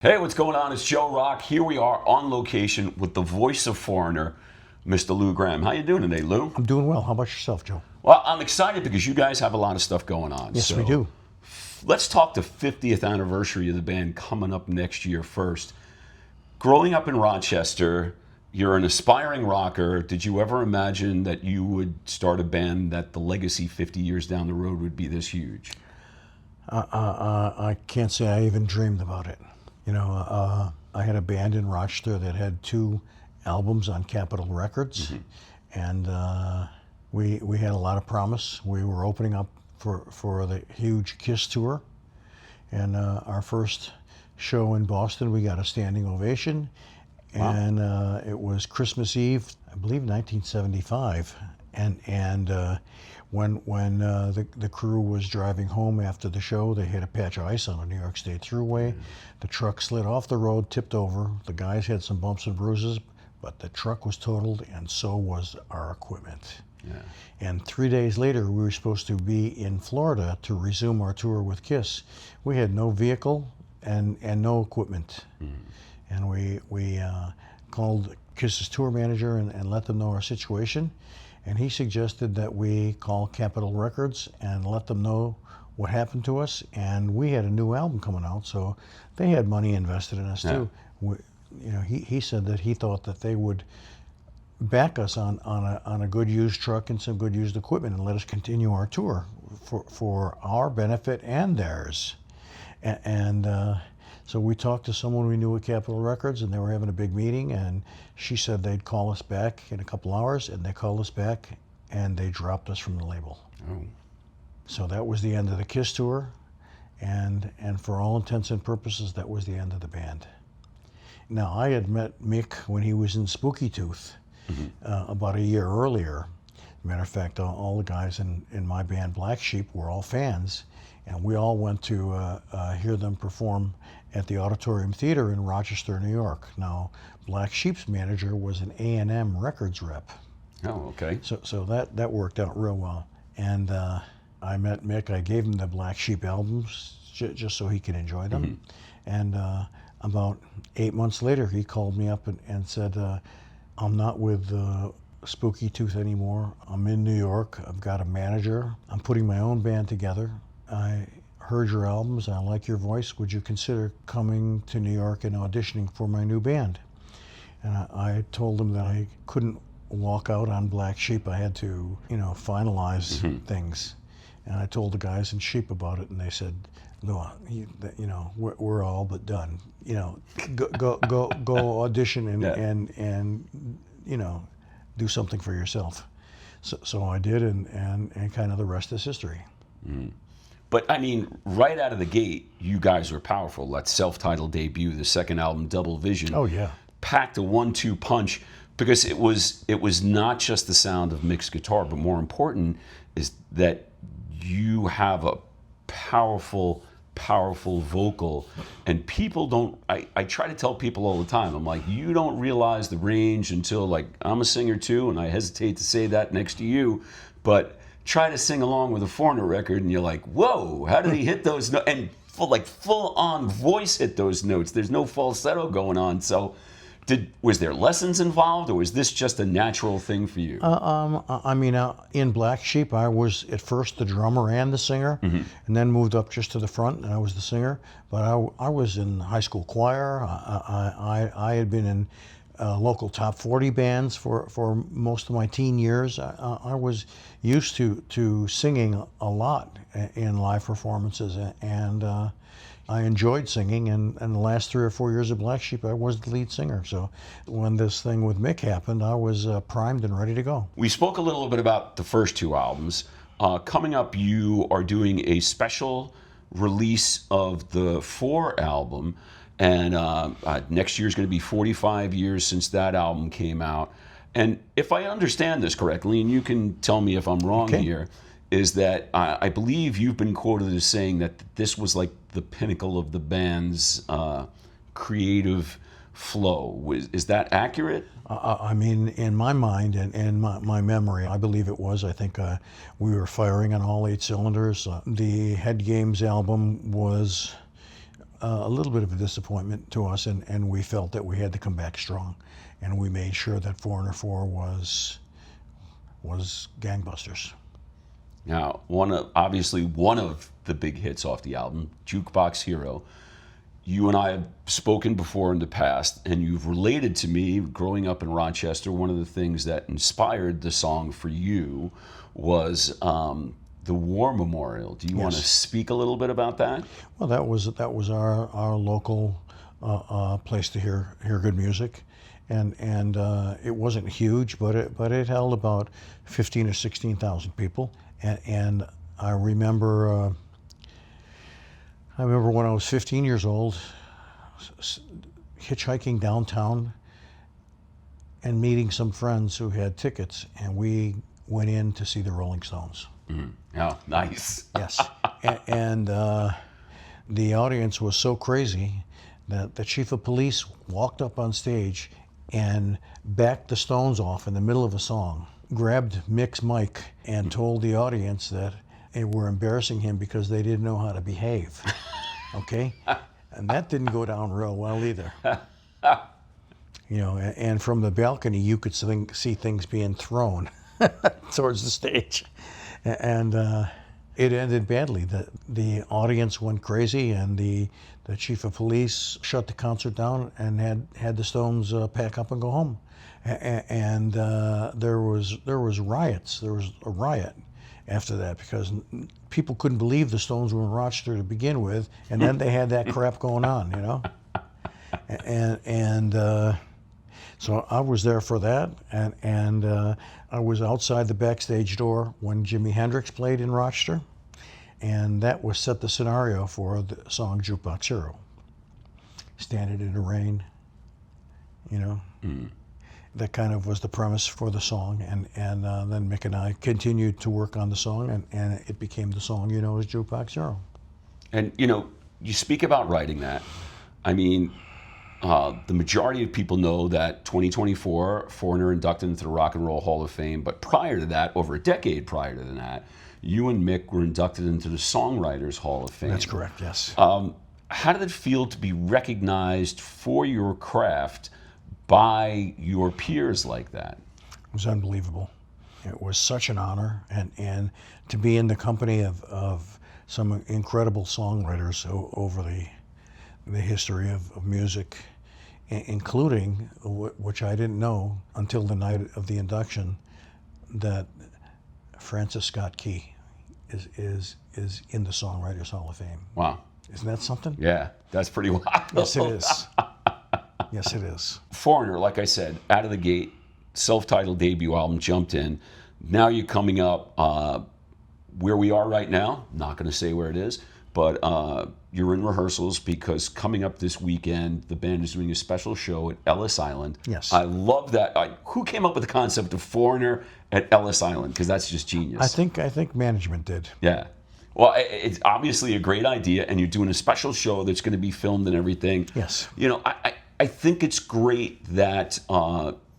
Hey, what's going on? It's Joe Rock. Here we are on location with the voice of Foreigner, Mr. Lou Gramm. How you doing today, Lou? I'm doing well. How about yourself, Joe? Well, I'm excited because you guys have a lot of stuff going on. Yes, we do. Let's talk the 50th anniversary of the band coming up next year first. Growing up in Rochester, you're an aspiring rocker. Did you ever imagine that you would start a band that the legacy 50 years down the road would be this huge? I can't say I even dreamed about it. I had a band in Rochester that had 2 albums on Capitol Records, and we had a lot of promise. We were opening up for the huge KISS tour, and our first show in Boston, we got a standing ovation, and it was Christmas Eve, I believe 1975, and when the crew was driving home after the show, they hit a patch of ice on the New York State Thruway. The truck slid off the road, tipped over. The guys had some bumps and bruises, but the truck was totaled, and so was our equipment. Yeah. And 3 days later, we were supposed to be in Florida to resume our tour with KISS. We had no vehicle and no equipment. And we called KISS's tour manager and let them know our situation. And he suggested that we call Capitol Records and let them know what happened to us. And we had a new album coming out, so they had money invested in us too. He said that he thought that they would back us on a good used truck and some good used equipment and let us continue our tour for our benefit and theirs. So we talked to someone we knew at Capitol Records, and they were having a big meeting, and she said they'd call us back in a couple hours, and they called us back, and they dropped us from the label. Oh. So that was the end of the KISS tour, and for all intents and purposes, that was the end of the band. Now, I had met Mick when he was in Spooky Tooth about a year earlier. Matter of fact, all the guys in my band, Black Sheep, were all fans, and we all went to hear them perform at the Auditorium Theater in Rochester, New York. Now, Black Sheep's manager was an A&M Records rep. Oh, okay. So that worked out real well. And I met Mick. I gave him the Black Sheep albums just so he could enjoy them. And about 8 months later, he called me up and said, I'm not with Spooky Tooth anymore. I'm in New York. I've got a manager. I'm putting my own band together. I heard your albums. I like your voice. Would you consider coming to New York and auditioning for my new band? And I told him that I couldn't walk out on Black Sheep. I had to, finalize things. And I told the guys in Sheep about it, and they said, "No, we're all but done. Go audition and do something for yourself." So I did, and kind of the rest is history. But I mean, right out of the gate, you guys were powerful. That self-titled debut, the second album, Double Vision. Oh yeah, packed a 1-2 punch because it was not just the sound of mixed guitar, but more important is that you have a powerful vocal, and people don't. I try to tell people all the time. I'm like, you don't realize the range until, like, I'm a singer too, and I hesitate to say that next to you, but try to sing along with a Foreigner record, and you're like, whoa, how did he hit those notes? And full on voice hit those notes. There's no falsetto going on. So was there lessons involved, or was this just a natural thing for you? In Black Sheep, I was at first the drummer and the singer, and then moved up just to the front, and I was the singer. But I was in high school choir. I had been in local top 40 bands for most of my teen years. I was used to singing a lot in live performances, and I enjoyed singing, and the last 3 or 4 years of Black Sheep, I was the lead singer. So when this thing with Mick happened, I was primed and ready to go. We spoke a little bit about the first 2 albums. Coming up, you are doing a special release of the 4 album, and next year is going to be 45 years since that album came out. And if I understand this correctly, and you can tell me if I'm wrong here, is that I believe you've been quoted as saying that this was like the pinnacle of the band's creative flow. Is that accurate? In my mind and my memory, I believe it was. I think we were firing on all 8 cylinders. The Head Games album was a little bit of a disappointment to us, and we felt that we had to come back strong, and we made sure that Foreigner 4 was gangbusters. Now, obviously one of the big hits off the album, Jukebox Hero. You and I have spoken before in the past, and you've related to me, growing up in Rochester, one of the things that inspired the song for you was the War Memorial. Do you want to speak a little bit about that? Well, that was our local place to hear good music, and it wasn't huge, but it held about 15 or 16,000 people, and I remember. I remember when I was 15 years old, hitchhiking downtown and meeting some friends who had tickets, and we went in to see the Rolling Stones. Mm. Oh, nice. Yes. And the audience was so crazy that the chief of police walked up on stage and backed the Stones off in the middle of a song, grabbed Mick's mic, and told the audience that they were embarrassing him because they didn't know how to behave. Okay? And that didn't go down real well either. You know, and from the balcony, you could see things being thrown towards the stage. And it ended badly. The audience went crazy, and the chief of police shut the concert down and had the Stones pack up and go home. And there was riots. There was a riot after that because people couldn't believe the Stones were in Rochester to begin with, and then they had that crap going on, you know. And so I was there for that, and I was outside the backstage door when Jimi Hendrix played in Rochester, and that was set the scenario for the song Jukebox Hero. Standing in the rain, you know. Mm. That kind of was the premise for the song, and then Mick and I continued to work on the song, and it became the song you know as Jukebox Hero. And, you know, you speak about writing that. I mean, the majority of people know that 2024, Foreigner inducted into the Rock and Roll Hall of Fame, but prior to that, over a decade prior to that, you and Mick were inducted into the Songwriters Hall of Fame. That's correct, yes. How did it feel to be recognized for your craft by your peers like that? It was unbelievable. It was such an honor, and to be in the company of some incredible songwriters over the history of music, including, which I didn't know until the night of the induction, that Francis Scott Key is in the Songwriters Hall of Fame. Wow. Isn't that something? Yeah, that's pretty wild. Yes, it is. Yes, it is. Foreigner, like I said, out of the gate, self-titled debut album, jumped in. Now you're coming up where we are right now. Not going to say where it is, but you're in rehearsals because coming up this weekend, the band is doing a special show at Ellis Island. Yes. I love that. Who came up with the concept of Foreigner at Ellis Island? Because that's just genius. I think management did. Yeah. Well, it's obviously a great idea, and you're doing a special show that's going to be filmed and everything. Yes. You know, I think it's great that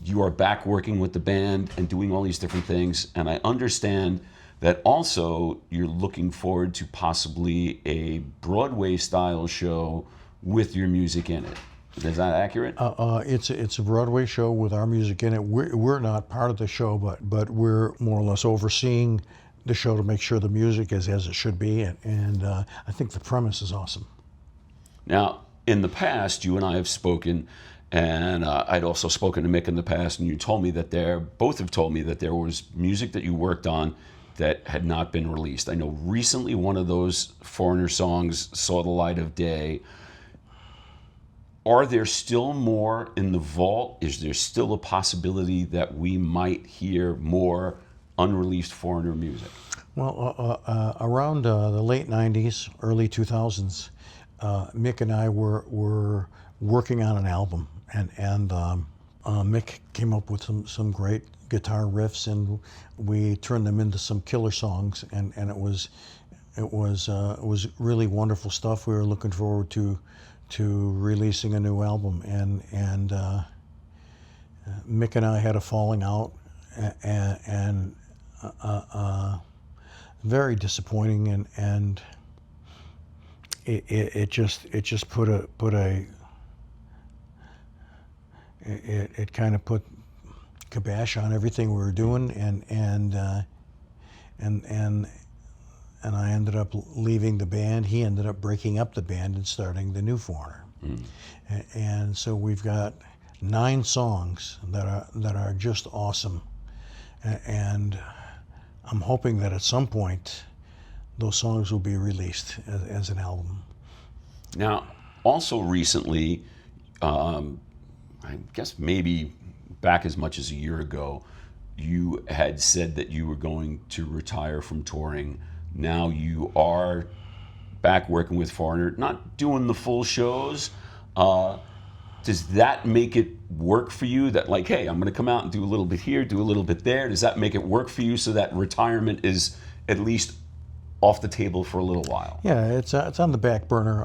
you are back working with the band and doing all these different things. And I understand that also you're looking forward to possibly a Broadway-style show with your music in it. Is that accurate? It's a Broadway show with our music in it. We're not part of the show, but we're more or less overseeing the show to make sure the music is as it should be. And I think the premise is awesome. Now, in the past, you and I have spoken, and I'd also spoken to Mick in the past, and you told me that both have told me that there was music that you worked on that had not been released. I know recently one of those Foreigner songs saw the light of day. Are there still more in the vault? Is there still a possibility that we might hear more unreleased Foreigner music? Well, around the late 90s, early 2000s, Mick and I were working on an album, and Mick came up with some great guitar riffs, and we turned them into some killer songs, and it was really wonderful stuff. We were looking forward to releasing a new album, and Mick and I had a falling out, and very disappointing, and it just put a it kind of put kibosh on everything we were doing, and I ended up leaving the band. He ended up breaking up the band and starting the new Foreigner. And so we've got 9 songs that are just awesome, and I'm hoping that at some point those songs will be released as an album. Now, also recently, I guess maybe back as much as a year ago, you had said that you were going to retire from touring. Now you are back working with Foreigner, not doing the full shows. Does that make it work for you? That like, hey, I'm going to come out and do a little bit here, do a little bit there. Does that make it work for you so that retirement is at least off the table for a little while? Yeah, it's on the back burner.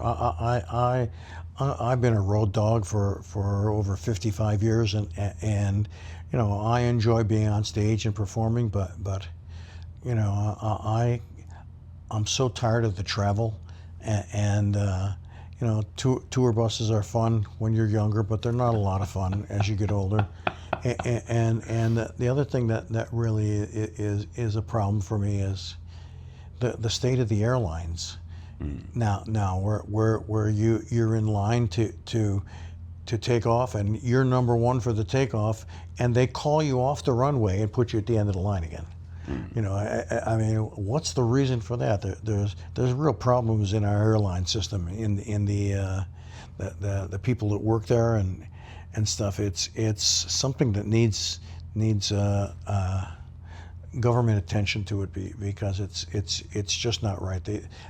I've been a road dog for over 55 years, and you know, I enjoy being on stage and performing, but you know, I'm so tired of the travel, and you know, tour buses are fun when you're younger, but they're not a lot of fun as you get older. And the other thing that really is a problem for me is the state of the airlines. Now where you're in line to take off, and you're number one for the takeoff, and they call you off the runway and put you at the end of the line again. You know, I mean, what's the reason for that? There's real problems in our airline system, in the people that work there and stuff. It's something that needs government attention to it, because it's just not right.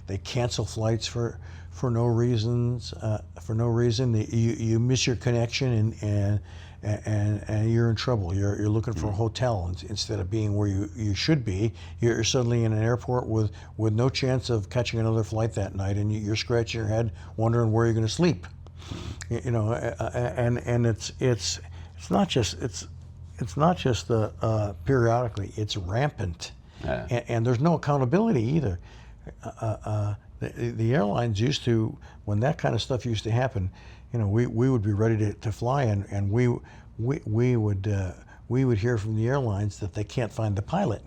They cancel flights for no reasons. For no reason, you miss your connection, and you're in trouble. You're looking for a hotel instead of being where you should be. You're suddenly in an airport with no chance of catching another flight that night, and you're scratching your head wondering where you're going to sleep. You know, and it's not just periodically. It's rampant, and there's no accountability either. The airlines used to, when that kind of stuff used to happen, you know, we would be ready to fly, and we would hear from the airlines that they can't find the pilot.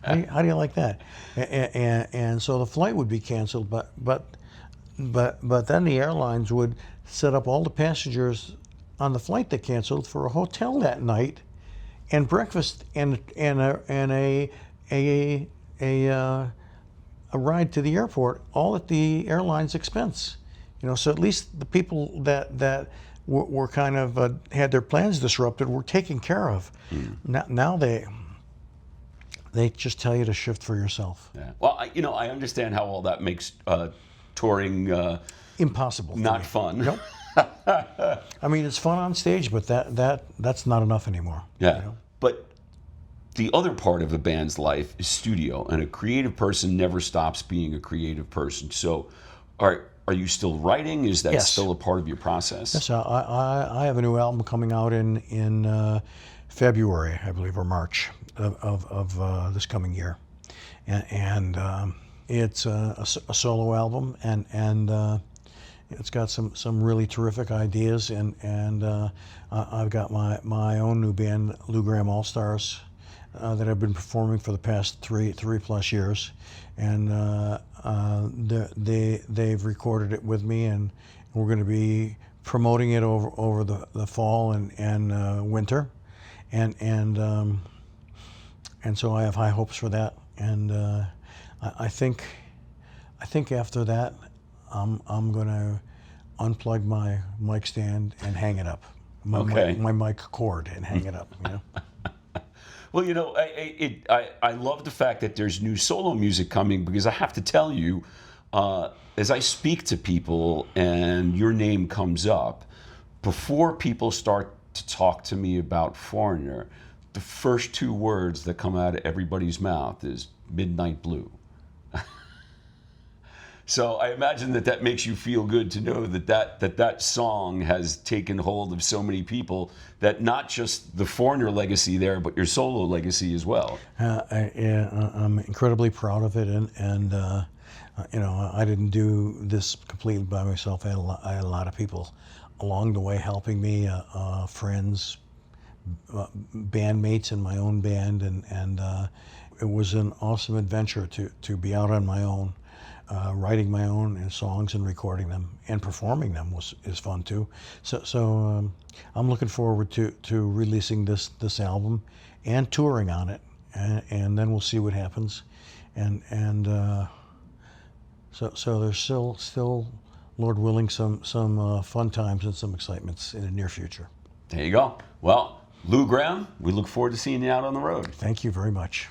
How do you like that? And so the flight would be canceled, but then the airlines would set up all the passengers on the flight that canceled for a hotel that night, and breakfast, and a ride to the airport, all at the airline's expense. You know, so at least the people that were kind of had their plans disrupted were taken care of. Now they just tell you to shift for yourself. Yeah. Well, I understand how all that makes touring impossible. Not fun. Nope. I mean, it's fun on stage, but that's not enough anymore. Yeah. You know? But the other part of a band's life is studio, and a creative person never stops being a creative person. So, are you still writing? Is that still a part of your process? Yes, I have a new album coming out in February, I believe, or March of this coming year, and it's a solo album, and it's got some really terrific ideas, and I've got my own new band, Gramm All Stars, that I've been performing for the past three plus years, and they've recorded it with me, and we're going to be promoting it over the fall and winter, and so I have high hopes for that, and I think after that I'm going to unplug my mic stand and hang it up, my mic cord, and hang it up. You know. Well, you know, I love the fact that there's new solo music coming, because I have to tell you, as I speak to people and your name comes up, before people start to talk to me about Foreigner, the first 2 words that come out of everybody's mouth is Midnight Blue. So I imagine that makes you feel good to know that song has taken hold of so many people, that not just the Foreigner legacy there, but your solo legacy as well. I'm incredibly proud of it, and You know, I didn't do this completely by myself. I had a lot of people along the way helping me, friends, bandmates in my own band, and it was an awesome adventure to be out on my own, writing my own songs and recording them and performing them is fun too. So I'm looking forward to releasing this album and touring on it, and then we'll see what happens, and so there's still, Lord willing, some fun times and some excitements in the near future. There you go. Well, Lou Gramm, we look forward to seeing you out on the road. Thank you very much.